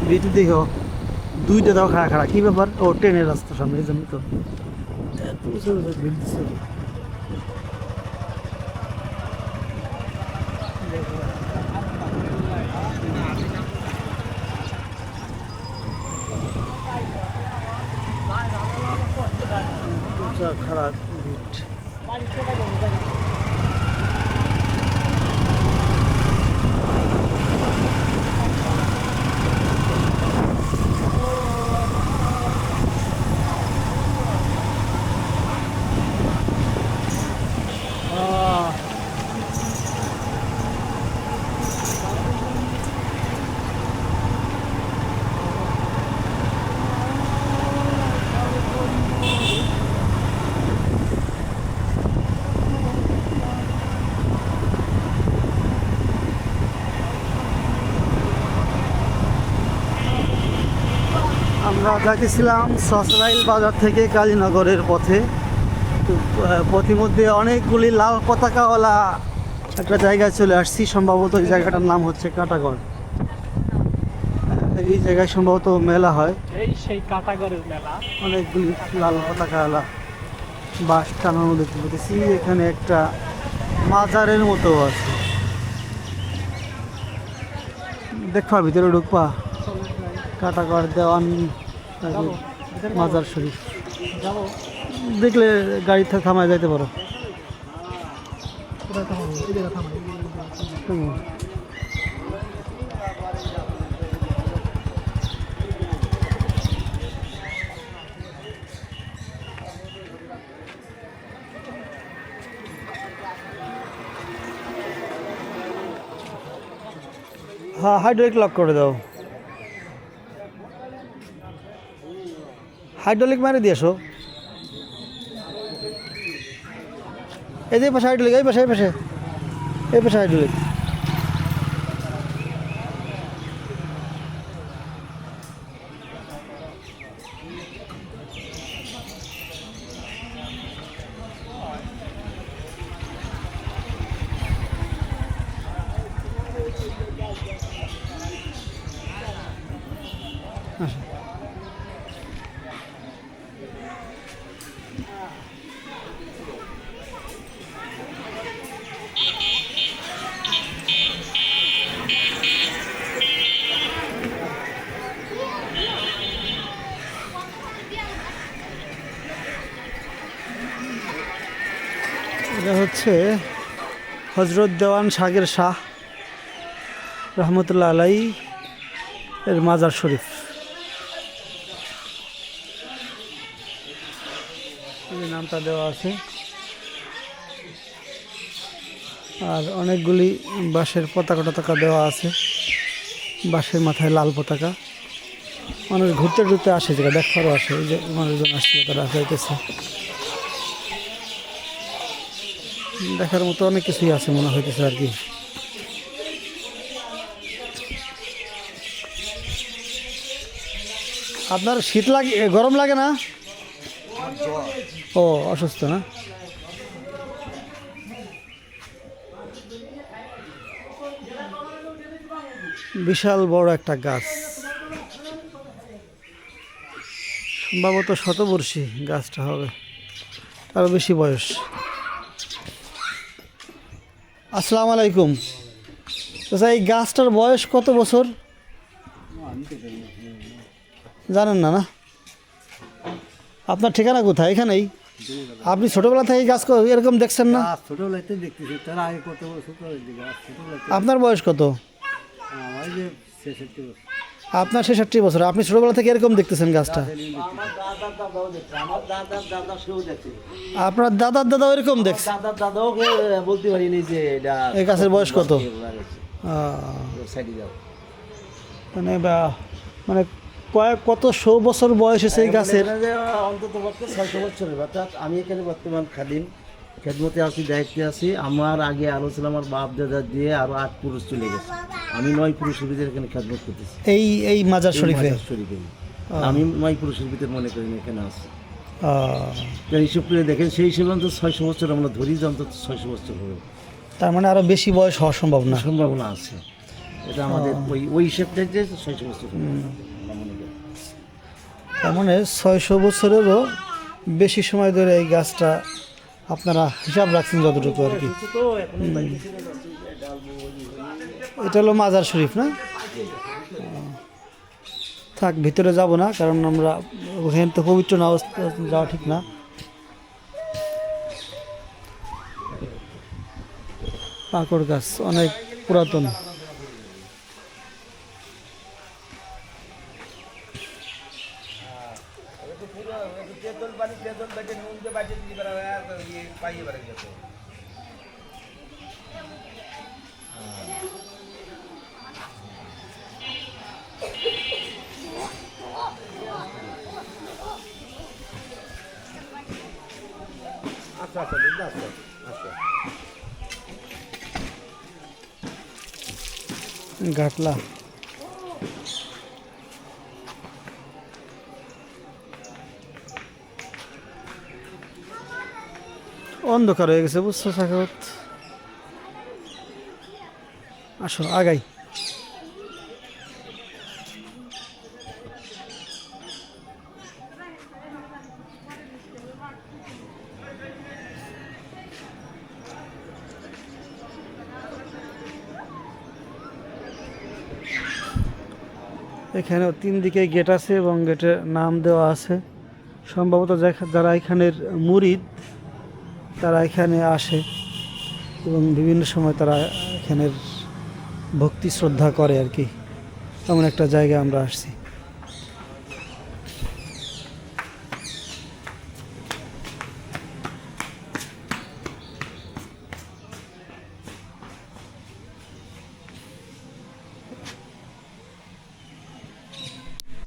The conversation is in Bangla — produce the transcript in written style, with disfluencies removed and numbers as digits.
ভিড় দেখো, দুইটা দাও খাড়া খাড়া, কি ব্যাপার? ও ট্রেনের রাস্তা সামনে, এই জন্য তো এত বছর ভিড় দিচ্ছে। খারাপ ভিড়। আমরা যাইতেছিলাম সসরাইল বাজার থেকে কালীনগরের পথে। তো পথিমধ্যে অনেকগুলি লাল পতাকাওয়ালা একটা জায়গায় চলে আসছি। সম্ভবত এই জায়গাটার নাম হচ্ছে কাটাগড়। এই জায়গায় সম্ভবত মেলা হয়, এই সেই কাটাগড়ের মেলা। অনেকগুলি লাল পতাকাওয়ালা বাস টানানো দেখতে পেতেছি। এখানে একটা মাজারের মতো আছে, দেখবা ভিতরে ঢুকবা। কাটাগড় দেওয়ান মাজার শরীফ যাবো, দেখলে গাড়ি থামায় যাইতে পারো। কোথায় থামাবো? এই জায়গায় থামাই। হ্যাঁ, হাইড্রোলিক লক করে দাও। হাইড্রোলিক মারে দিয়েছো। এই যে পাশে হাইড্রোলিক, এই পাশে, এই পাশে, এই পাশে হাইড্রোলিক। এটা হচ্ছে হজরত দেওয়ান শাহের শাহ রহমতুল্লাহ আলাই এর মাজার শরীফ। এই নামটা দেওয়া আছে। আর অনেকগুলি বাঁশের পতাকা টতাকা দেওয়া আছে, বাঁশের মাথায় লাল পতাকা। মানুষ ঘুরতে ঘুরতে আসে, যেটা দেখারও আসে। এই যে মানুষজন আসছে, তারা যাইতেছে। দেখার মতো অনেক কিছুই আছে মনে হইতেছে আর কি। আপনার শীত লাগে, গরম লাগে না? ও, অসুস্থ না? বিশাল বড় একটা গাছ, সম্ভবত শতবর্ষী গাছটা হবে, আরো বেশি বয়স। আসসালামু আলাইকুম। আচ্ছা, এই গাছটার বয়স কত বছর জানেন না? না, আপনার ঠিকানা কোথায়? এখানেই? আপনি ছোটবেলা থেকে এই গাছ এরকম দেখছেন না? ছোটবেলাতে দেখতেছি, তার আগে কত বছর ছোটবেলাতে। আপনার বয়স কত? আমার যে 66 বছর। আপনার 66 বছর। আপনি ছোটবেলা থেকে এরকম দেখতেছেন গাছটা? আমার দাদার দাদাও দেখছে, আমার দাদার দাদা সেও দেখছে। আপনার দাদার দাদাও এরকম দেখছে? দাদার দাদাও বলতে পারিনি যে এটা এই গাছের বয়স কত? সাইডে যাও। মানে মানে কত শো বছর বয়স হয়েছে এই গাছের? অন্তত পক্ষে 600 বছরের। অর্থাৎ আমি এখানে বর্তমান খাদিম খেদমতে আছি, দায়িত্বে আছি। আমার আগে আরো ছিল আমার বাপ দাদা দিয়ে আরো 8 পুরুষ চলে গেছে। আমি 9 পুরুষের ভিতরে এখানে খেদমত করতেছি। এই মাজার শরীফে আমি 9 পুরুষের ভিতরে মনে করি এখানে আছি। হিসেব করে দেখেন, সেই হিসেবে অন্তত 600 বছর আমরা ধরি যে অন্তত 600 বছর হবে। তার মানে আরো বেশি বয়স হওয়ার সম্ভাবনা সম্ভাবনা আছে। এটা আমাদের ওই হিসেবটা যে 600 বছর আমরা মনে করি। তার মানে 600 বছরেরও বেশি সময় ধরে এই গাছটা আপনারা হিসাব রাখছেন যতটুকু আর কি। তো এখন এটা হলো মাজার শরীফ না? থাক, ভিতরে যাব না, কারণ আমরা ওখানে তো পবিত্র না, অবস্থা যাওয়া ঠিক না। পাকড় গাছ অনেক পুরাতন। আচ্ছা আচ্ছা বুঝলে আচ্ছা আচ্ছা ঘাটলা অন্ধকার হয়ে গেছে, বুঝছো সাখাওয়াত? আসো আগাই। এখানেও 3 দিকে গেট আছে এবং গেটের নাম দেওয়া আছে। সম্ভবত যারা এখানের মুরিদ তারা এখানে আসে এবং বিভিন্ন সময় তারা এখানের ভক্তি শ্রদ্ধা করে আর কি। এমন একটা জায়গায় আমরা আসছি।